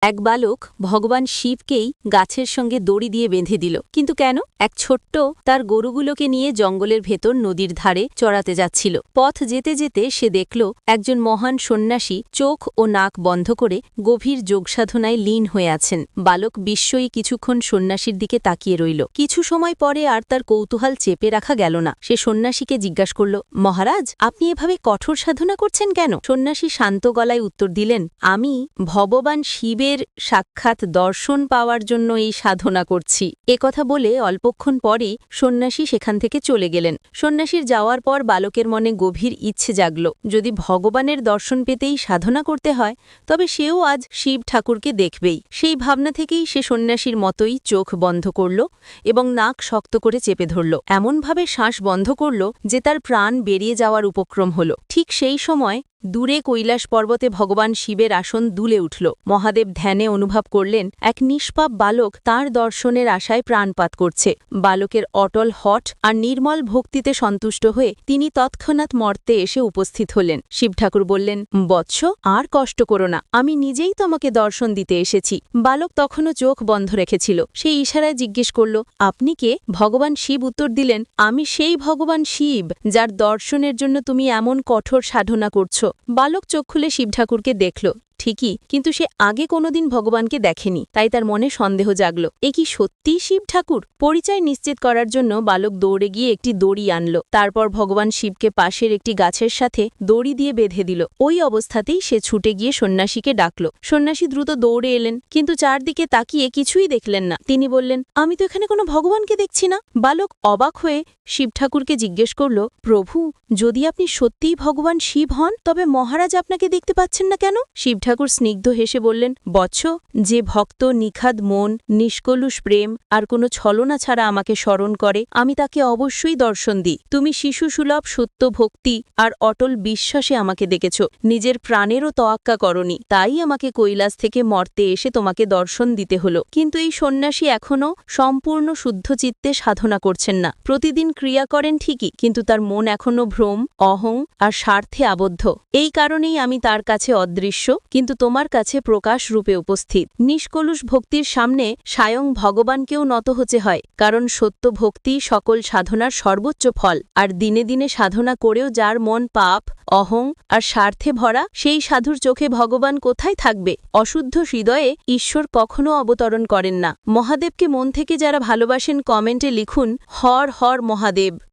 এক বালক ভগবান শিবকেই গাছের সঙ্গে দড়ি দিয়ে বেঁধে দিল। কিন্তু কেন? এক ছোট্ট তার গরুগুলোকে নিয়ে জঙ্গলের ভেতর নদীর ধারে চড়াতে যাচ্ছিল। পথ যেতে যেতে সে দেখল একজন মহান সন্ন্যাসী চোখ ও নাক বন্ধ করে গভীর যোগসাধনায় লীন হয়ে আছেন। বালক বিস্ময়ী কিছুক্ষণ সন্ন্যাসীর দিকে তাকিয়ে রইল। কিছু সময় পরে আর তার কৌতূহল চেপে রাখা গেল না। সে সন্ন্যাসীকে জিজ্ঞাসা করল, মহারাজ, আপনি এভাবে কঠোর সাধনা করছেন কেন? সন্ন্যাসী শান্ত গলায় উত্তর দিলেন, আমি ভগবান শিবের সাক্ষাৎ দর্শন পাওয়ার জন্য এই সাধনা করছি। কথা বলে অল্পক্ষণ পরেই সন্ন্যাসী সেখান থেকে চলে গেলেন। সন্ন্যাসীর যাওয়ার পর বালকের মনে গভীর ইচ্ছে জাগল, যদি ভগবানের দর্শন পেতেই সাধনা করতে হয় তবে সেও আজ শিব ঠাকুরকে দেখবেই। সেই ভাবনা থেকেই সে সন্ন্যাসীর মতোই চোখ বন্ধ করল এবং নাক শক্ত করে চেপে ধরল। এমনভাবে শ্বাস বন্ধ করল যে তার প্রাণ বেরিয়ে যাওয়ার উপক্রম হল। ঠিক সেই সময় দূরে কৈলাস পর্বতে ভগবান শিবের আসন দুলে উঠল। মহাদেব ধ্যানে অনুভব করলেন এক নিষ্পাপ বালক তাঁর দর্শনের আশায় প্রাণপাত করছে। বালকের অটল হঠ আর নির্মল ভক্তিতে সন্তুষ্ট হয়ে তিনি তৎক্ষণাৎ মর্তে এসে উপস্থিত হলেন। শিব ঠাকুর বললেন, বৎস, আর কষ্ট করো না, আমি নিজেই তোমাকে দর্শন দিতে এসেছি। বালক তখনও চোখ বন্ধ রেখেছিল। সেই ইশারায় জিজ্ঞেস করল, আপনি কে? ভগবান শিব উত্তর দিলেন, আমি সেই ভগবান শিব যার দর্শনের জন্য তুমি এমন কঠোর সাধনা করছো। বালক চোখ খুলে শিব ঠাকুরকে দেখল ঠিকই, কিন্তু সে আগে কোনোদিন ভগবানকে দেখেনি। তাই তার মনে সন্দেহ জাগল, এ কি সত্যিই শিব ঠাকুর? পরিচয় নিশ্চিত করার জন্য বালক দৌড়ে গিয়ে একটি দড়ি আনল। তারপর ভগবান শিবকে পাশের একটি গাছের সাথে দড়ি দিয়ে বেঁধে দিল। ওই অবস্থাতেই সে ছুটে গিয়ে সন্ন্যাসীকে ডাকল। সন্ন্যাসী দ্রুত দৌড়ে এলেন, কিন্তু চারদিকে তাকিয়ে কিছুই দেখলেন না। তিনি বললেন, আমি তো এখানে কোনো ভগবানকে দেখছি না। বালক অবাক হয়ে শিব ঠাকুরকে জিজ্ঞেস করল, প্রভু, যদি আপনি সত্যিই ভগবান শিব হন তবে মহারাজ আপনাকে দেখতে পাচ্ছেন না কেন? শিব ঠাকুর স্নিগ্ধ হেসে বললেন, বৎস, যে ভক্ত নিখাদ মন, নিষ্কলুষ প্রেম আর কোনো ছলনা ছাড়া আমাকে স্মরণ করে আমি তাকে অবশ্যই দর্শন দিই। তুমি শিশুসুলভ সত্য ভক্তি আর অটল বিশ্বাসে আমাকে দেখেছ, নিজের প্রাণেরও তোয়াক্কা করনি, তাই আমাকে কৈলাস থেকে মর্তে এসে তোমাকে দর্শন দিতে হলো। কিন্তু এই সন্ন্যাসী এখনও সম্পূর্ণ শুদ্ধ চিত্তে সাধনা করছেন না। প্রতিদিন ক্রিয়া করেন ঠিকই, কিন্তু তার মন এখনও ভ্রম, অহং আর স্বার্থে আবদ্ধ। এই কারণেই আমি তার কাছে অদৃশ্য, কিন্তু তোমার কাছে প্রকাশ রূপে উপস্থিত। নিষ্কলুষ ভক্তির সামনে স্বয়ং ভগবানকেও নত হতে হয়, কারণ সত্য ভক্তি সকল সাধনার সর্বোচ্চ ফল। আর দিনে দিনে সাধনা করেও যার মন পাপ, অহং আর স্বার্থে ভরা, সেই সাধুর চোখে ভগবান কোথায় থাকবে? অশুদ্ধ হৃদয়ে ঈশ্বর কখনো অবতরণ করেন না। মহাদেবকে মন থেকে যারা ভালোবাসেন কমেন্টে লিখুন, হর হর মহাদেব।